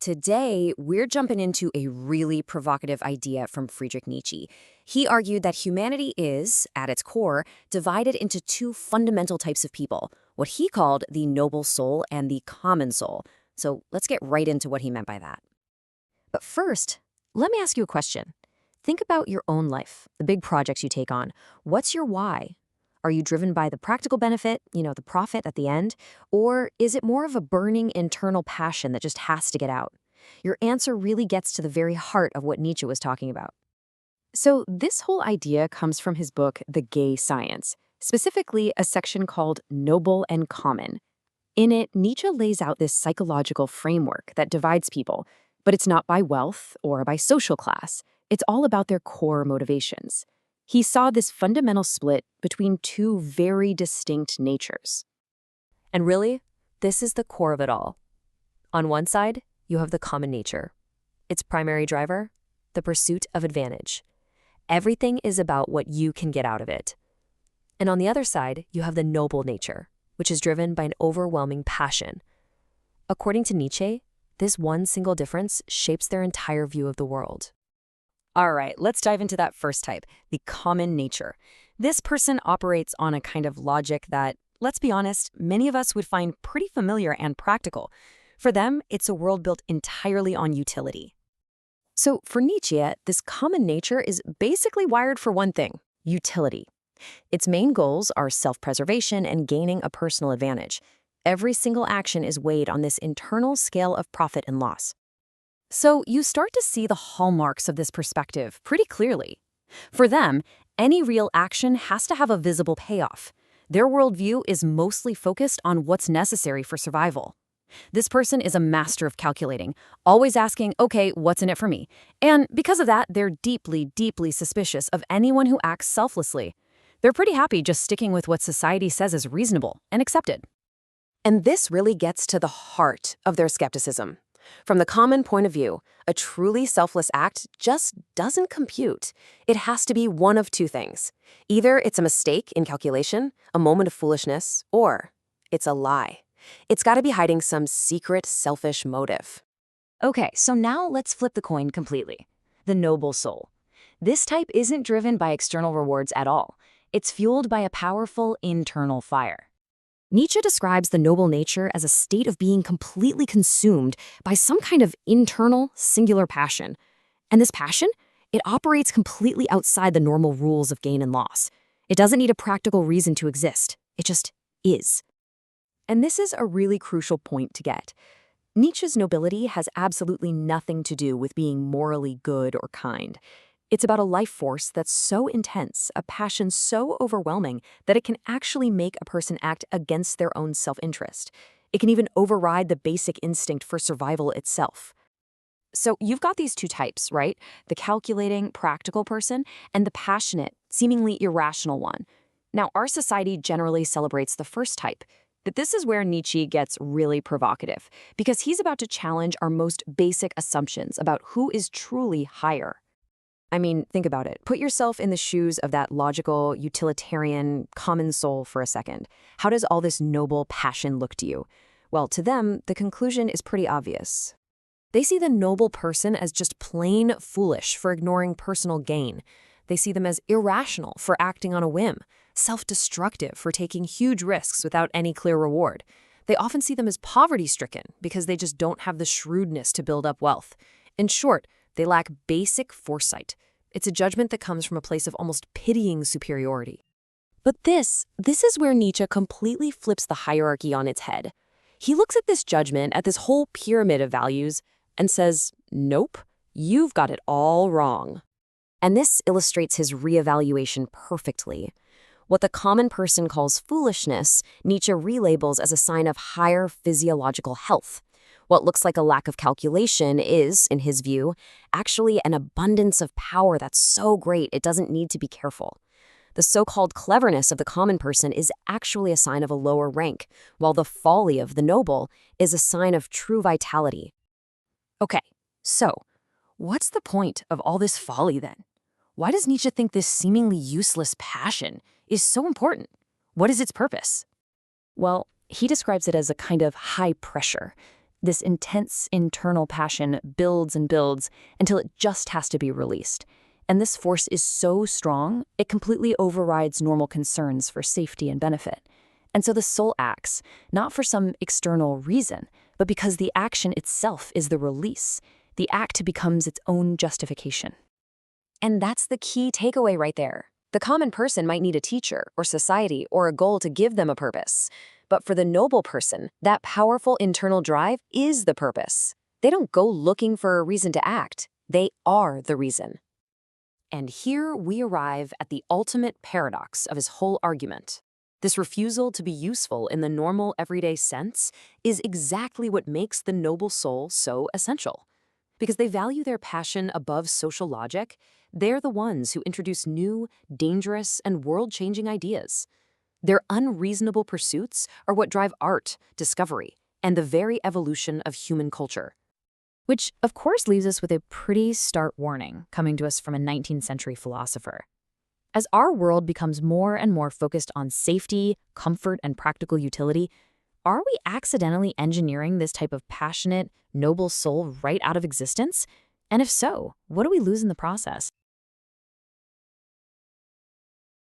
Today, we're jumping into a really provocative idea from Friedrich Nietzsche. He argued that humanity is, at its core, divided into two fundamental types of people, what he called the noble soul and the common soul. So let's get right into what he meant by that. But first, let me ask you a question. Think about your own life, the big projects you take on. What's your why? Are you driven by the practical benefit, the profit at the end? Or is it more of a burning internal passion that just has to get out? Your answer really gets to the very heart of what Nietzsche was talking about. So this whole idea comes from his book, The Gay Science, specifically a section called Noble and Common. In it, Nietzsche lays out this psychological framework that divides people, but it's not by wealth or by social class. It's all about their core motivations. He saw this fundamental split between two very distinct natures. And really, this is the core of it all. On one side, you have the common nature. Its primary driver, the pursuit of advantage. Everything is about what you can get out of it. And on the other side, you have the noble nature, which is driven by an overwhelming passion. According to Nietzsche, this one single difference shapes their entire view of the world. All right, let's dive into that first type, the common nature. This person operates on a kind of logic that, let's be honest, many of us would find pretty familiar and practical. For them, it's a world built entirely on utility. So for Nietzsche, this common nature is basically wired for one thing, utility. Its main goals are self-preservation and gaining a personal advantage. Every single action is weighed on this internal scale of profit and loss. So you start to see the hallmarks of this perspective pretty clearly. For them, any real action has to have a visible payoff. Their worldview is mostly focused on what's necessary for survival. This person is a master of calculating, always asking, okay, what's in it for me? And because of that, they're deeply, deeply suspicious of anyone who acts selflessly. They're pretty happy just sticking with what society says is reasonable and accepted. And this really gets to the heart of their skepticism. From the common point of view, a truly selfless act just doesn't compute. It has to be one of two things. Either it's a mistake in calculation, a moment of foolishness, or it's a lie. It's got to be hiding some secret, selfish motive. Okay, so now let's flip the coin completely. The noble soul. This type isn't driven by external rewards at all. It's fueled by a powerful internal fire. Nietzsche describes the noble nature as a state of being completely consumed by some kind of internal, singular passion. And this passion, it operates completely outside the normal rules of gain and loss. It doesn't need a practical reason to exist. It just is. And this is a really crucial point to get. Nietzsche's nobility has absolutely nothing to do with being morally good or kind. It's about a life force that's so intense, a passion so overwhelming, that it can actually make a person act against their own self-interest. It can even override the basic instinct for survival itself. So you've got these two types, right? The calculating, practical person and the passionate, seemingly irrational one. Now, our society generally celebrates the first type, but this is where Nietzsche gets really provocative, because he's about to challenge our most basic assumptions about who is truly higher. I mean, think about it. Put yourself in the shoes of that logical, utilitarian, common soul for a second. How does all this noble passion look to you? Well, to them, the conclusion is pretty obvious. They see the noble person as just plain foolish for ignoring personal gain. They see them as irrational for acting on a whim, self-destructive for taking huge risks without any clear reward. They often see them as poverty-stricken because they just don't have the shrewdness to build up wealth. In short, they lack basic foresight. It's a judgment that comes from a place of almost pitying superiority. But this is where Nietzsche completely flips the hierarchy on its head. He looks at this judgment, at this whole pyramid of values, and says, nope, you've got it all wrong. And this illustrates his reevaluation perfectly. What the common person calls foolishness, Nietzsche relabels as a sign of higher physiological health. What looks like a lack of calculation is, in his view, actually an abundance of power that's so great it doesn't need to be careful. The so-called cleverness of the common person is actually a sign of a lower rank, while the folly of the noble is a sign of true vitality. Okay, so what's the point of all this folly then? Why does Nietzsche think this seemingly useless passion is so important? What is its purpose? Well, he describes it as a kind of high pressure. This intense internal passion builds and builds until it just has to be released. And this force is so strong, it completely overrides normal concerns for safety and benefit. And so the soul acts, not for some external reason, but because the action itself is the release. The act becomes its own justification. And that's the key takeaway right there. The common person might need a teacher or society or a goal to give them a purpose. But for the noble person, that powerful internal drive is the purpose. They don't go looking for a reason to act. They are the reason. And here we arrive at the ultimate paradox of his whole argument. This refusal to be useful in the normal everyday sense is exactly what makes the noble soul so essential. Because they value their passion above social logic, they're the ones who introduce new, dangerous, and world-changing ideas. Their unreasonable pursuits are what drive art, discovery, and the very evolution of human culture. Which, of course, leaves us with a pretty stark warning coming to us from a 19th century philosopher. As our world becomes more and more focused on safety, comfort, and practical utility, are we accidentally engineering this type of passionate, noble soul right out of existence? And if so, what do we lose in the process?